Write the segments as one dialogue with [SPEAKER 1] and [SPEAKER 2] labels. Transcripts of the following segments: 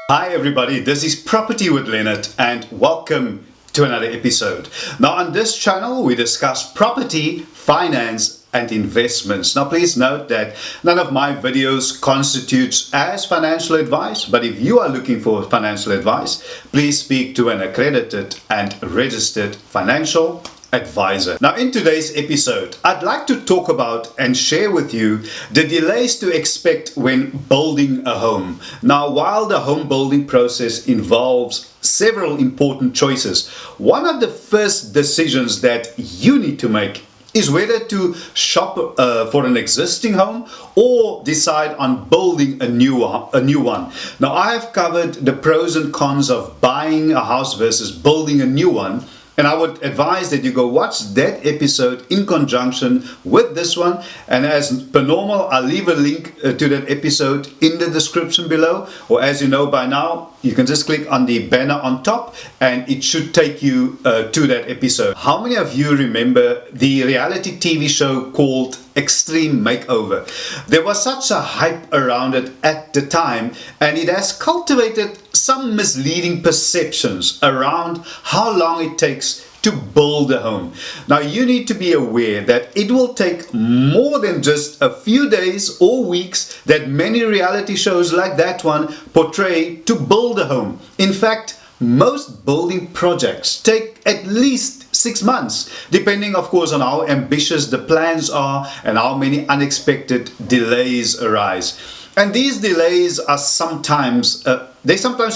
[SPEAKER 1] Hi everybody, this is Property with Leonard and welcome to another episode. Now on this channel we discuss property, finance and investments. Now please note that none of my videos constitutes as financial advice, but if you are looking for financial advice, please speak to an accredited and registered financial advisor. Now in today's episode, I'd like to talk about and share with you the delays to expect when building a home. Now while the home building process involves several important choices, one of the first decisions that you need to make is whether to shop for an existing home or decide on building a new one. Now I have covered the pros and cons of buying a house versus building a new one. And I would advise that you go watch that episode in conjunction with this one. And as per normal, I'll leave a link to that episode in the description below. Or as you know by now, you can just click on the banner on top and it should take you to that episode. How many of you remember the reality TV show called Extreme Makeover? There was such a hype around it at the time, and it has cultivated some misleading perceptions around how long it takes to build a home. Now you need to be aware that it will take more than just a few days or weeks that many reality shows like that one portray to build a home. In fact, most building projects take at least 6 months, depending of course on how ambitious the plans are and how many unexpected delays arise. And these delays are sometimes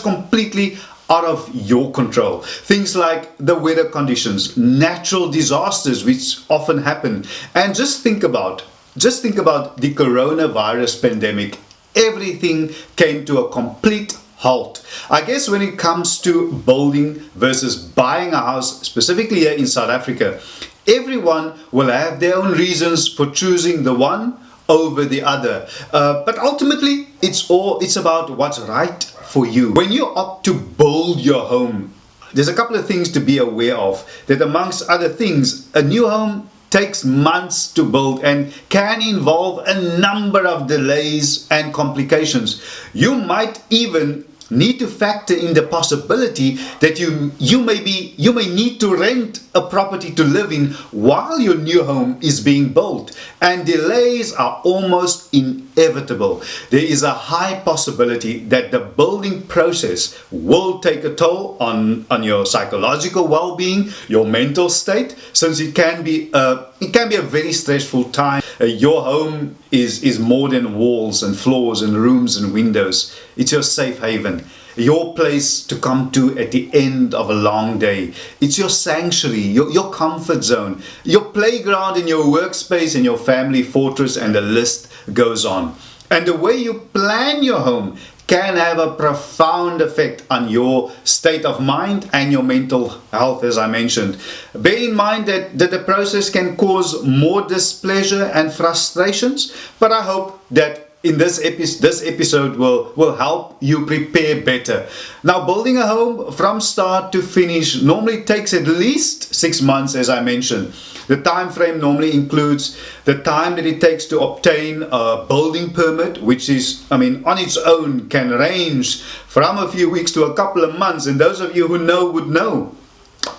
[SPEAKER 1] completely out of your control. Things like the weather conditions, natural disasters which often happen. And just think about the coronavirus pandemic. Everything came to a complete halt. I guess when it comes to building versus buying a house, specifically here in South Africa, everyone will have their own reasons for choosing the one over the other. But ultimately, it's about what's right for you. When you opt to build your home, there's a couple of things to be aware of. That amongst other things, a new home takes months to build and can involve a number of delays and complications. You might even need to factor in the possibility that you may need to rent a property to live in while your new home is being built, and delays are almost inevitable. There is a high possibility that the building process will take a toll on your psychological well-being, your mental state, since it can be a very stressful time. Your home is more than walls and floors and rooms and windows. It's your safe haven, your place to come to at the end of a long day. It's your sanctuary, your comfort zone, your playground in your workspace and your family fortress, and the list goes on. And the way you plan your home can have a profound effect on your state of mind and your mental health, as I mentioned. Bear in mind that the process can cause more displeasure and frustrations, but I hope that in this episode will help you prepare better. Now, building a home from start to finish normally takes at least 6 months, as I mentioned. The time frame normally includes the time that it takes to obtain a building permit, which is, on its own can range from a few weeks to a couple of months, and those of you who know would know.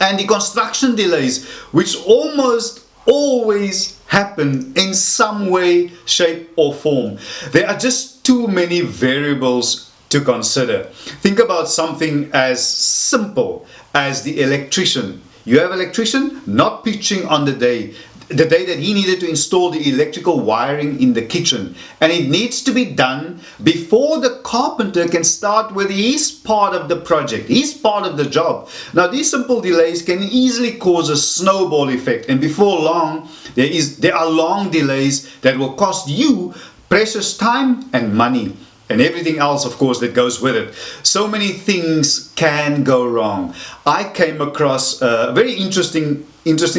[SPEAKER 1] And the construction delays, which almost always happen in some way, shape or form. There are just too many variables to consider. Think about something as simple as the electrician. You have an electrician not pitching on the day that he needed to install the electrical wiring in the kitchen, and it needs to be done before the carpenter can start with his part of the project, his part of the job. Now these simple delays can easily cause a snowball effect, and before long there are long delays that will cost you precious time and money, and everything else, of course, that goes with it. So many things can go wrong. I came across a very interesting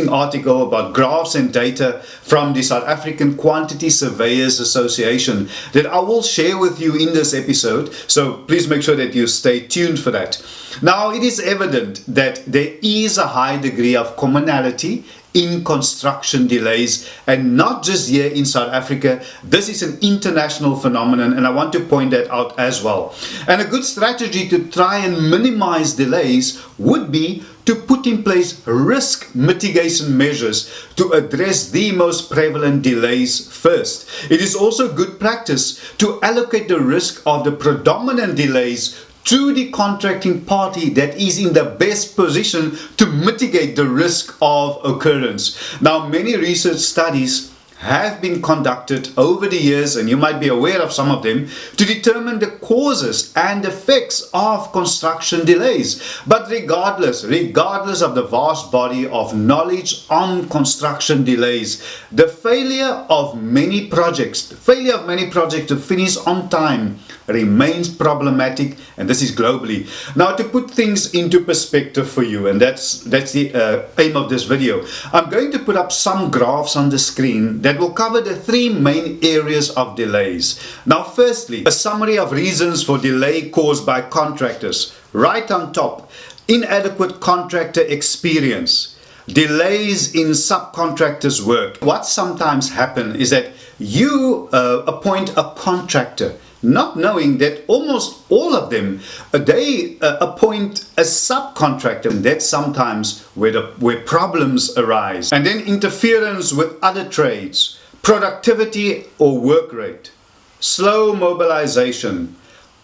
[SPEAKER 1] article about graphs and data from the South African Quantity Surveyors Association that I will share with you in this episode, so please make sure that you stay tuned for that. Now, it is evident that there is a high degree of commonality in construction delays, and not just here in South Africa. This is an international phenomenon, and I want to point that out as well. And a good strategy to try and minimize delays would be to put in place risk mitigation measures to address the most prevalent delays first. It is also good practice to allocate the risk of the predominant delays to the contracting party that is in the best position to mitigate the risk of occurrence. Now, many research studies have been conducted over the years, and you might be aware of some of them, to determine the causes and effects of construction delays. But regardless of the vast body of knowledge on construction delays, the failure of many projects to finish on time remains problematic, and this is globally. Now, to put things into perspective for you, and that's the aim of this video, I'm going to put up some graphs on the screen that will cover the three main areas of delays. Now, firstly, a summary of reasons for delay caused by contractors. Right on top, inadequate contractor experience, delays in subcontractors' work. What sometimes happens is that you appoint a contractor, not knowing that almost all of them, they appoint a subcontractor, and that's sometimes where problems arise. And then interference with other trades, productivity or work rate, slow mobilization,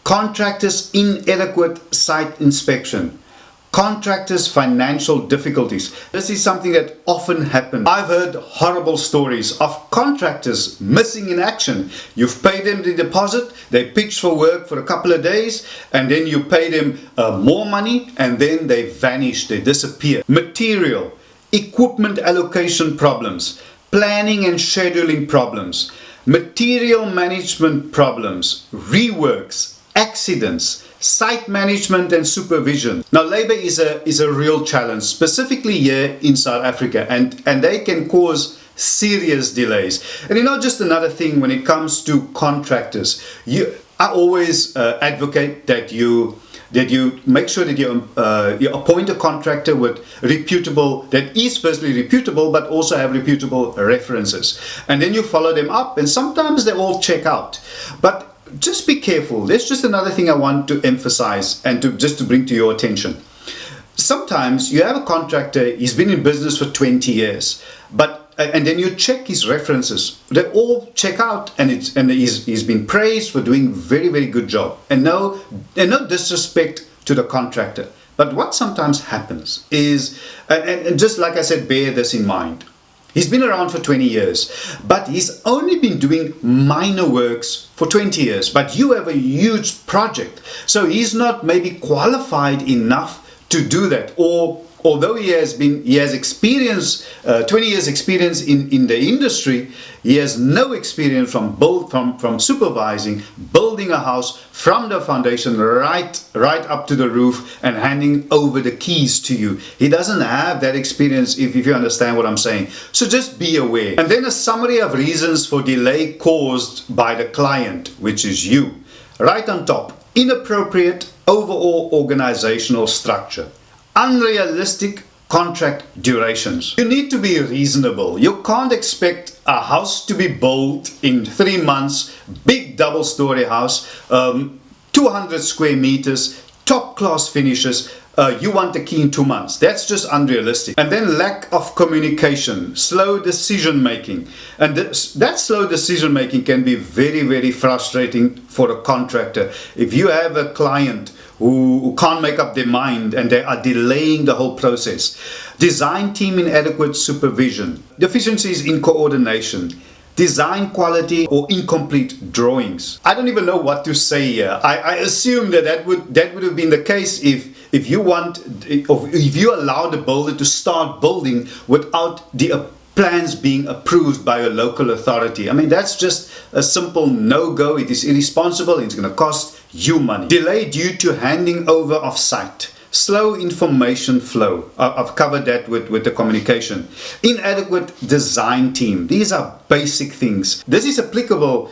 [SPEAKER 1] contractors' inadequate site inspection, contractors' financial difficulties. This is something that often happens. I've heard horrible stories of contractors missing in action. You've paid them the deposit, they pitch for work for a couple of days, and then you pay them more money, and then they vanish, they disappear. Material, equipment allocation problems, planning and scheduling problems, material management problems, reworks, accidents, site management and supervision. Now, labor is a real challenge, specifically here in South Africa, and they can cause serious delays. And just another thing when it comes to contractors, I always advocate that you make sure that you appoint a contractor that is firstly reputable, but also have reputable references. And then you follow them up, and sometimes they all check out. But just be careful. That's just another thing I want to emphasize and to bring to your attention. Sometimes you have a contractor, he's been in business for 20 years, and then you check his references. They all check out, and he's been praised for doing very, very good job. And no disrespect to the contractor. But what sometimes happens is, and just like I said, bear this in mind. He's been around for 20 years, but he's only been doing minor works for 20 years. But you have a huge project, so he's not maybe qualified enough to do that. Or although he has experience, 20 years experience in the industry, he has no experience from supervising, building a house from the foundation right up to the roof and handing over the keys to you. He doesn't have that experience, if you understand what I'm saying. So just be aware. And then a summary of reasons for delay caused by the client, which is you. Right on top, inappropriate overall organizational structure. Unrealistic contract durations. You need to be reasonable. You can't expect a house to be built in 3 months, big double-story house, 200 square meters, top-class finishes. You want the key in 2 months. That's just unrealistic. And then lack of communication, slow decision making. And that slow decision making can be very, very frustrating for a contractor. If you have a client who can't make up their mind and they are delaying the whole process. Design team inadequate supervision, deficiencies in coordination, design quality or incomplete drawings. I don't even know what to say here. I assume that would have been the case if you allow the builder to start building without the plans being approved by a local authority. I mean, that's just a simple no-go. It is irresponsible. It's going to cost you money. Delay due to handing over of site. Slow information flow. I've covered that with the communication. Inadequate design team. These are basic things. This is applicable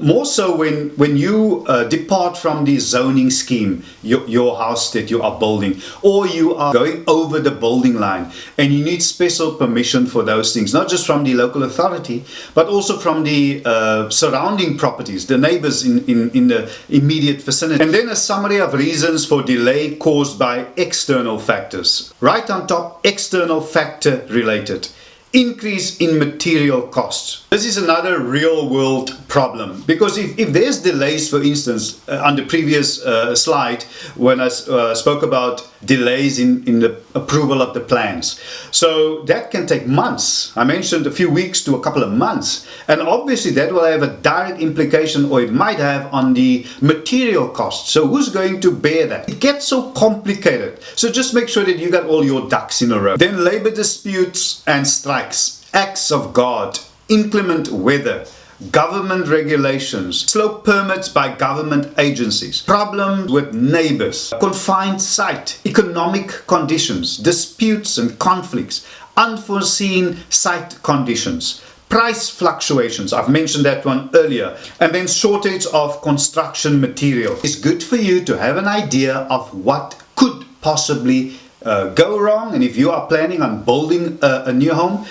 [SPEAKER 1] more so when you depart from the zoning scheme, your house that you are building, or you are going over the building line and you need special permission for those things, not just from the local authority, but also from the surrounding properties, the neighbors in the immediate vicinity. And then a summary of reasons for delay caused by external factors. Right on top, external factor related. Increase in material costs. This is another real world problem, because if there's delays, for instance, on the previous slide when I spoke about delays in the approval of the plans, so that can take months. I mentioned a few weeks to a couple of months, and obviously that will have a direct implication, or it might have, on the material costs. So who's going to bear that? It gets so complicated, so just make sure that you got all your ducks in a row. Then labor disputes and strikes, acts of God, inclement weather, government regulations, slow permits by government agencies, problems with neighbors, confined site, economic conditions, disputes and conflicts, unforeseen site conditions, price fluctuations, I've mentioned that one earlier, and then shortage of construction material. It's good for you to have an idea of what could possibly go wrong, and if you are planning on building a new home,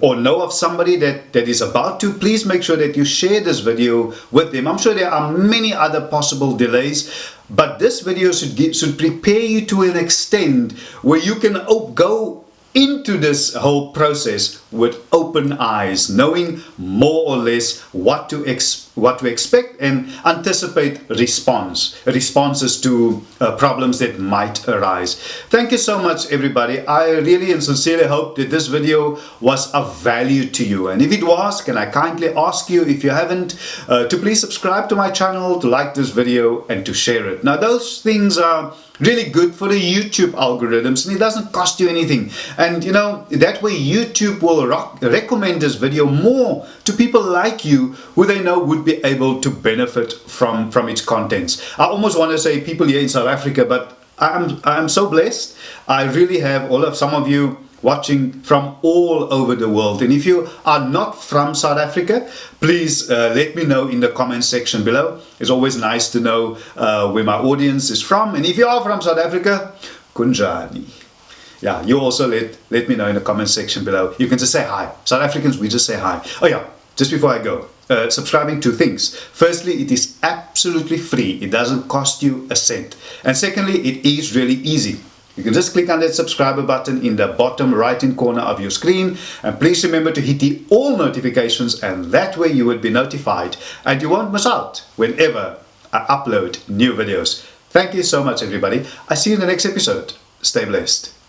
[SPEAKER 1] or know of somebody that is about to, please make sure that you share this video with them. I'm sure there are many other possible delays, but this video should prepare you to an extent where you can go into this whole process with open eyes, knowing more or less what to expect and anticipate responses to problems that might arise. Thank you so much, everybody. I really and sincerely hope that this video was of value to you, and if it was, can I kindly ask you, if you haven't, to please subscribe to my channel, to like this video, and to share it. Now, those things are really good for the YouTube algorithms, and it doesn't cost you anything, and you know, that way YouTube will recommend this video more to people like you who they know would be able to benefit from its contents. I almost want to say people here in South Africa, but I'm so blessed. I really have some of you watching from all over the world, and if you are not from South Africa, please let me know in the comment section below. It's always nice to know where my audience is from, and if you are from South Africa, kunjani. Yeah, you also let me know in the comment section below. You can just say hi. South Africans, we just say hi. Oh yeah, just before I go, subscribing, two things. Firstly, it is absolutely free. It doesn't cost you a cent. And secondly, it is really easy. You can just click on that subscriber button in the bottom right hand corner of your screen, and please remember to hit the all notifications, and that way you would be notified and you won't miss out whenever I upload new videos. Thank you so much, everybody. I see you in the next episode. Stay blessed.